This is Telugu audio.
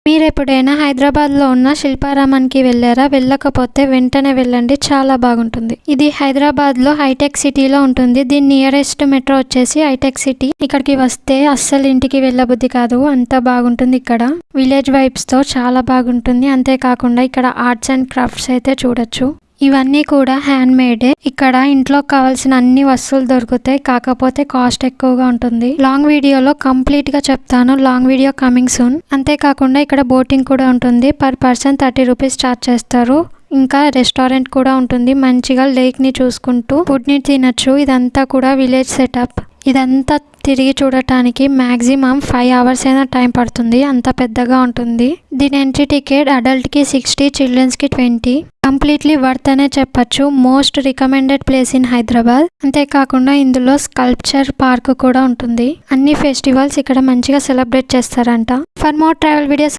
మీరు ఎప్పుడైనా హైదరాబాద్లో ఉన్న శిల్పారామానికి వెళ్ళారా? వెళ్ళకపోతే వెంటనే వెళ్ళండి, చాలా బాగుంటుంది. ఇది హైదరాబాద్లో హైటెక్ సిటీలో ఉంటుంది. దీని నియరెస్ట్ మెట్రో వచ్చేసి హైటెక్ సిటీ. ఇక్కడికి వస్తే అస్సలు ఇంటికి వెళ్ళబుద్ధి కాదు, అంత బాగుంటుంది. ఇక్కడ విలేజ్ వైబ్స్తో చాలా బాగుంటుంది. అంతేకాకుండా ఇక్కడ ఆర్ట్స్ అండ్ క్రాఫ్ట్స్ అయితే చూడొచ్చు. ఇవన్నీ కూడా హ్యాండ్ మేడే. ఇక్కడ ఇంట్లో కావాల్సిన అన్ని వస్తువులు దొరుకుతాయి, కాకపోతే కాస్ట్ ఎక్కువగా ఉంటుంది. లాంగ్ వీడియోలో కంప్లీట్ గా చెప్తాను. Long video coming soon. అంతేకాకుండా ఇక్కడ బోటింగ్ కూడా ఉంటుంది. పర్ పర్సన్ 30 రూపీస్ చార్జ్ చేస్తారు. ఇంకా రెస్టారెంట్ కూడా ఉంటుంది. మంచిగా లేక్ ని చూసుకుంటూ ఫుడ్ ని తినచ్చు. ఇదంతా కూడా విలేజ్ సెటప్. ఇదంతా తిరిగి చూడటానికి మాక్సిమం 5 hours అయినా టైం పడుతుంది, అంత పెద్దగా ఉంటుంది. దీని ఎంట్రీ టికెట్ అడల్ట్ కి 60, చిల్డ్రన్స్ కి 20. కంప్లీట్లీ వర్త్ అనే చెప్పచ్చు. Most recommended place in Hyderabad. అంతేకాకుండా ఇందులో స్కల్ప్చర్ పార్క్ కూడా ఉంటుంది. అన్ని ఫెస్టివల్స్ ఇక్కడ మంచిగా సెలబ్రేట్ చేస్తారంట. For more travel videos